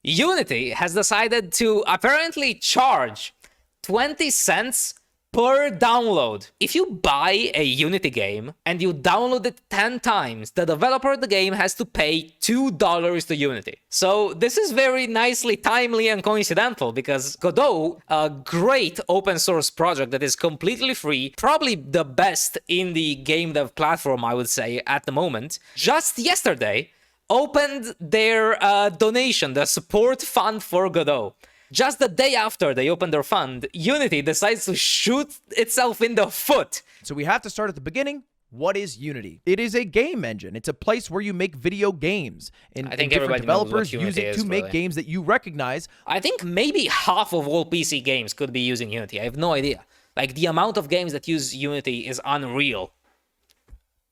Unity has decided to apparently charge 20 cents per download. If you buy a Unity game and you download it 10 times, the developer of the game has to pay $2 to Unity. So this is very nicely timely and coincidental because Godot, a great open source project that is completely free, probably the best in the game dev platform, I would say, at the moment, just yesterday opened their donation, the support fund for Godot. Just the day after they opened their fund, Unity decides to shoot itself in the foot. So we have to start at the beginning. What is Unity? It is a game engine. It's a place where you make video games. And I think different developers use it to make really. games that you recognize. I think maybe half of all PC games could be using Unity. I have no idea. Like, the amount of games that use Unity is unreal.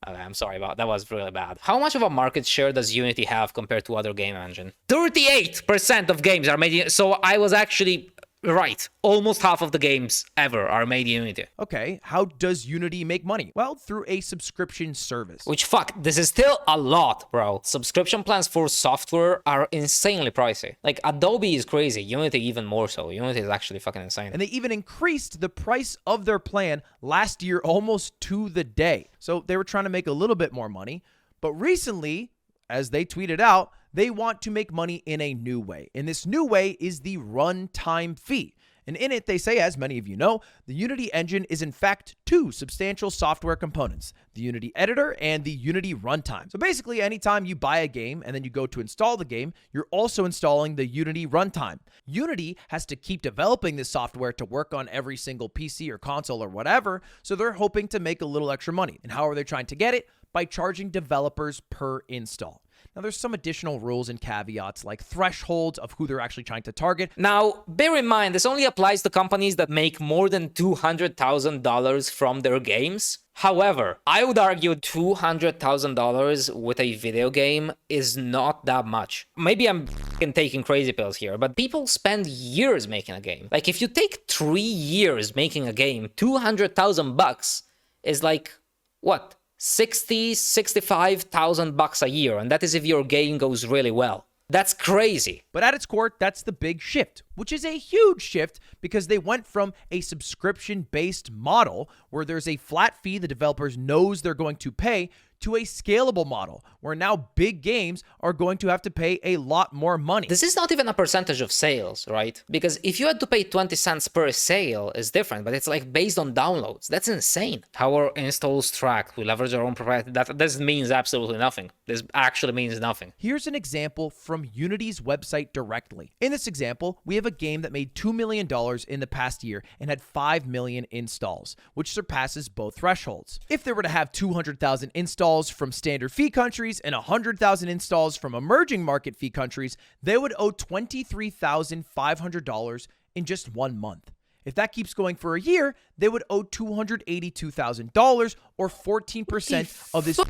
Okay, I'm sorry about that. Was really bad. How much of a market share does Unity have compared to other game engine? 38% of games are made in... So I was actually right. Almost half of the games ever are made in Unity. Okay, how does Unity make money? Well, through a subscription service. Which, fuck, this is still a lot, bro. Subscription plans for software are insanely pricey. Like, Adobe is crazy. Unity even more so. Unity is actually fucking insane. And they even increased the price of their plan last year almost to the day. So they were trying to make a little bit more money. But recently, as they tweeted out, they want to make money in a new way. And this new way is the runtime fee. And in it, they say, as many of you know, the Unity engine is in fact two substantial software components, the Unity editor and the Unity runtime. So basically, anytime you buy a game and then you go to install the game, you're also installing the Unity runtime. Unity has to keep developing this software to work on every single PC or console or whatever, so they're hoping to make a little extra money. And how are they trying to get it? By charging developers per install. Now, there's some additional rules and caveats like thresholds of who they're actually trying to target. Now, bear in mind, this only applies to companies that make more than $200,000 from their games. However, I would argue $200,000 with a video game is not that much. Maybe I'm taking crazy pills here, but people spend years making a game. Like, if you take 3 years making a game, $200,000 is like, what? $65,000 a year, and that is if your game goes really well. That's crazy. But at its core, that's the big shift, which is a huge shift because they went from a subscription-based model where there's a flat fee the developers knows they're going to pay to a scalable model where now big games are going to have to pay a lot more money. This is not even a percentage of sales, right? Because if you had to pay 20 cents per sale, it's different, but it's like based on downloads. That's insane. How are installs tracked? We leverage our own proprietary data. This means absolutely nothing. This actually means nothing. Here's an example from Unity's website directly. In this example, we have a game that made $2 million in the past year and had 5 million installs, which surpasses both thresholds. If they were to have 200,000 installs from standard fee countries and 100,000 installs from emerging market fee countries, they would owe $23,500 in just 1 month. If that keeps going for a year, they would owe $282,000 or 14% of this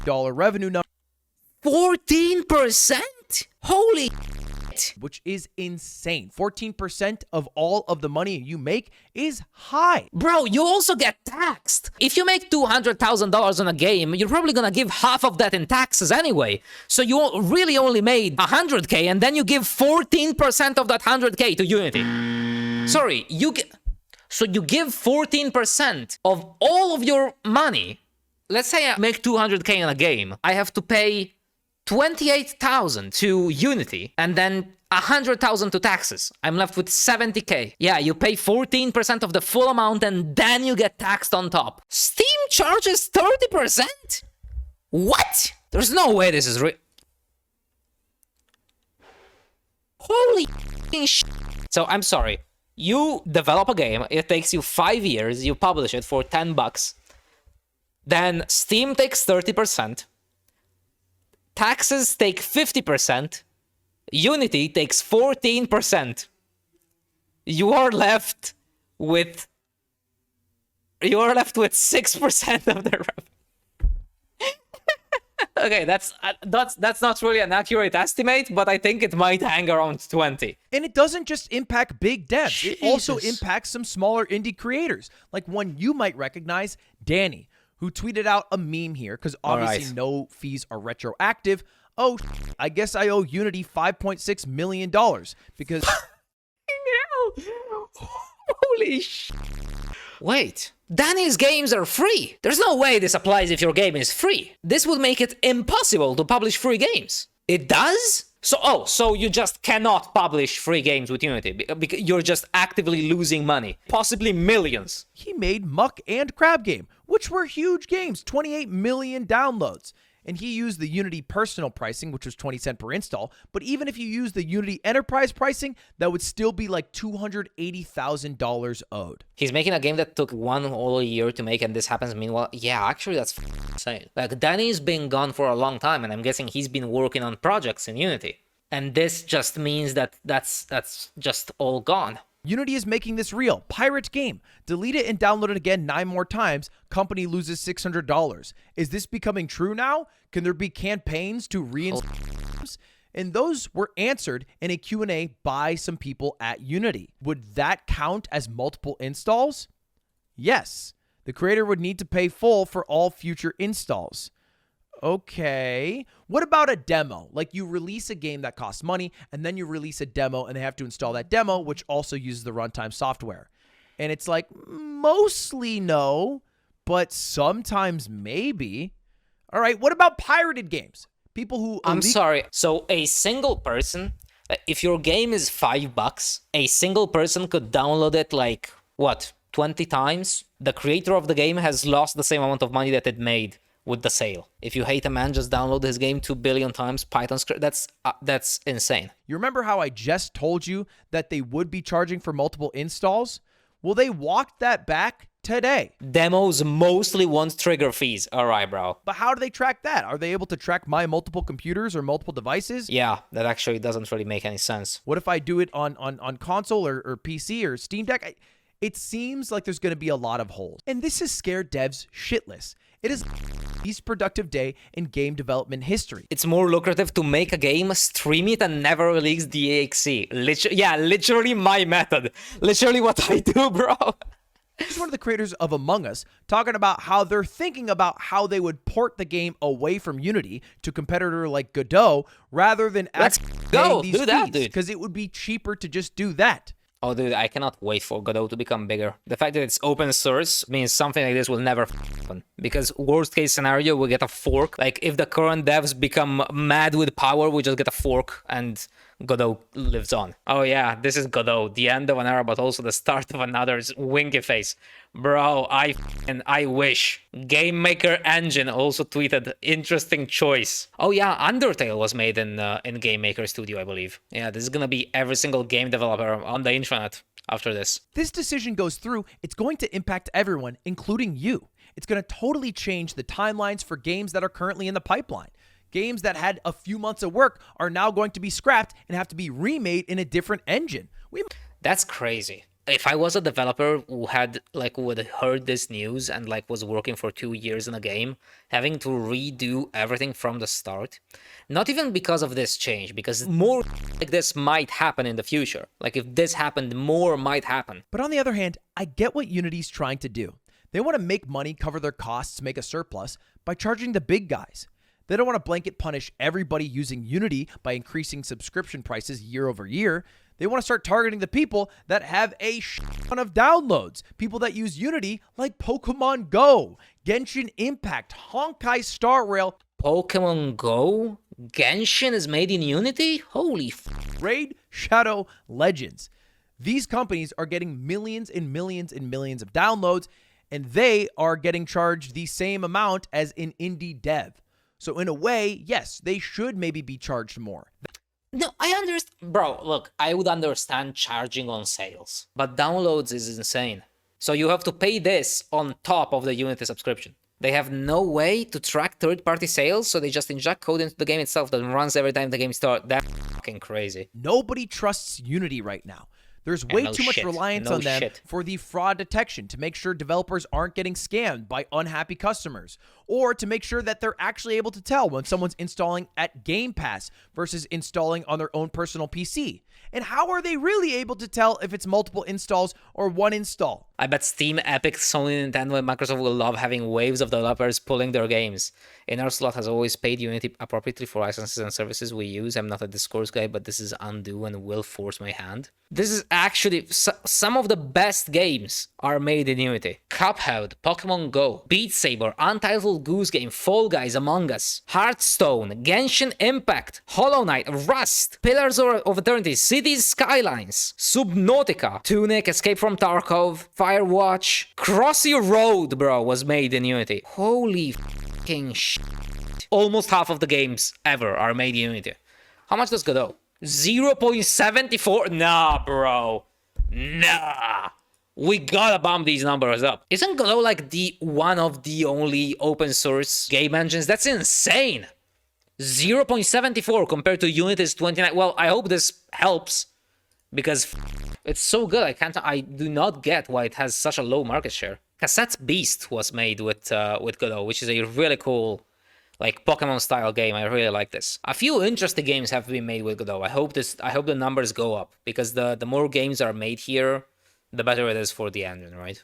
dollar revenue number. 14%? Holy which is insane. 14% of all of the money you make is high. Bro, you also get taxed. If you make $200,000 on a game, you're probably gonna give half of that in taxes anyway. So you really only made 100K and then you give 14% of that 100K to Unity. Sorry, so you give 14% of all of your money. Let's say I make 200K in a game. I have to pay 28,000 to Unity and then 100,000 to taxes. I'm left with 70K. Yeah, you pay 14% of the full amount and then you get taxed on top. Steam charges 30%? What? There's no way this is real. Holy shit. So I'm sorry. You develop a game, it takes you 5 years, you publish it for $10. Then Steam takes 30%. Taxes take 50%. Unity takes 14%. You are left with 6% of the revenue. Okay, that's not really an accurate estimate, but I think it might hang around 20. And it doesn't just impact big devs. It also impacts some smaller indie creators, like one you might recognize, Danny, who tweeted out a meme here, because obviously no fees are retroactive. oh, I guess I owe Unity $5.6 million because Holy sh! Wait, Danny's games are free. There's no way this applies if your game is free. This would make it impossible to publish free games. It does? So you just cannot publish free games with Unity because you're just actively losing money, possibly millions. he made Muck and Crab Game, which were huge games, 28 million downloads. And he used the Unity personal pricing, which was 20 cents per install. But even if you use the Unity enterprise pricing, that would still be like $280,000 owed. He's making a game that took one whole year to make, and this happens meanwhile. Yeah, actually, that's insane. Like, Danny's been gone for a long time, and I'm guessing he's been working on projects in Unity. And this just means that that's just all gone. Unity is making this real. Pirate game. Delete it and download it again 9 more times. Company loses $600. Is this becoming true now? Can there be campaigns to reinstall games? And those were answered in a Q&A by some people at Unity. Would that count as multiple installs? Yes. The creator would need to pay full for all future installs. Okay. What about a demo? Like you release a game that costs money and then you release a demo and they have to install that demo, which also uses the runtime software. And it's like mostly no, but sometimes maybe. All right. What about pirated games? People who... I'm sorry. So a single person, if your game is $5, a single person could download it like, what, 20 times? The creator of the game has lost the same amount of money that it made with the sale. If you hate a man, just download his game 2 billion times, Python script. That's insane. You remember how I just told you that they would be charging for multiple installs? Well, they walked that back today. Demos mostly want trigger fees. All right, bro. But how do they track that? Are they able to track my multiple computers or multiple devices? Yeah, that actually doesn't really make any sense. What if I do it on console or PC or Steam Deck? It seems like there's going to be a lot of holes. And this has scared devs shitless. It is the least productive day in game development history. It's more lucrative to make a game, stream it, and never release the exe. Literally my method. Literally what I do, bro. Here's one of the creators of Among Us talking about how they're thinking about how they would port the game away from Unity to a competitor like Godot rather than actually paying these fees, because it would be cheaper to just do that. Oh, dude, I cannot wait for Godot to become bigger. The fact that it's open source means something like this will never happen. Because worst case scenario, we'll get a fork. Like, if the current devs become mad with power, we just get a fork and Godot lives on. Oh yeah, this is Godot. The end of an era, but also the start of another. Winky face. Bro, I wish. Game Maker Engine also tweeted, interesting choice. Oh yeah, Undertale was made in Game Maker Studio, I believe. Yeah, this is gonna be every single game developer on the intranet after this. This decision goes through, it's going to impact everyone, including you. It's going to totally change the timelines for games that are currently in the pipeline. Games that had a few months of work are now going to be scrapped and have to be remade in a different engine. That's crazy. If I was a developer who had would have heard this news and was working for 2 years in a game, having to redo everything from the start, not even because of this change, because more like this might happen in the future. Like if this happened, more might happen. But on the other hand, I get what Unity's trying to do. They want to make money, cover their costs, make a surplus by charging the big guys. They don't want to blanket punish everybody using Unity by increasing subscription prices year over year. They want to start targeting the people that have a ton of downloads. People that use Unity like Pokemon Go, Genshin Impact, Honkai Star Rail. Pokemon Go? Genshin is made in Unity? Holy Raid Shadow Legends. These companies are getting millions and millions and millions of downloads, and they are getting charged the same amount as an indie dev. So in a way, yes, they should maybe be charged more. No, I understand. Bro, look, I would understand charging on sales, but downloads is insane. So you have to pay this on top of the Unity subscription. They have no way to track third-party sales, so they just inject code into the game itself that runs every time the game starts. That's fucking crazy. Nobody trusts Unity right now. There's way too much reliance on them for the fraud detection to make sure developers aren't getting scammed by unhappy customers, or to make sure that they're actually able to tell when someone's installing at Game Pass versus installing on their own personal PC. And how are they really able to tell if it's multiple installs or one install? I bet Steam, Epic, Sony, Nintendo, and Microsoft will love having waves of developers pulling their games. Slot has always paid Unity appropriately for licenses and services we use. I'm not a discourse guy, but this is undue and will force my hand. This is actually some of the best games are made in Unity. Cuphead, Pokemon Go, Beat Saber, Untitled Goose Game, Fall Guys, Among Us, Hearthstone, Genshin Impact, Hollow Knight, Rust, Pillars of Eternity, Cities Skylines, Subnautica, Tunic, Escape from Tarkov, Firewatch, Crossy Road, bro, was made in Unity. Holy fucking shit. Almost half of the games ever are made in Unity. How much does Godot? 0.74? Nah, bro. Nah. We gotta bump these numbers up. Isn't Godot like the one of the only open source game engines? That's insane. 0.74 compared to Unity's 29. Well, I hope this helps because it's so good. I do not get why it has such a low market share. Cassette's Beast was made with Godot, which is a really cool, like, Pokemon style game. I really like this. A few interesting games have been made with Godot. I hope the numbers go up because the more games are made here, the better it is for the engine, right?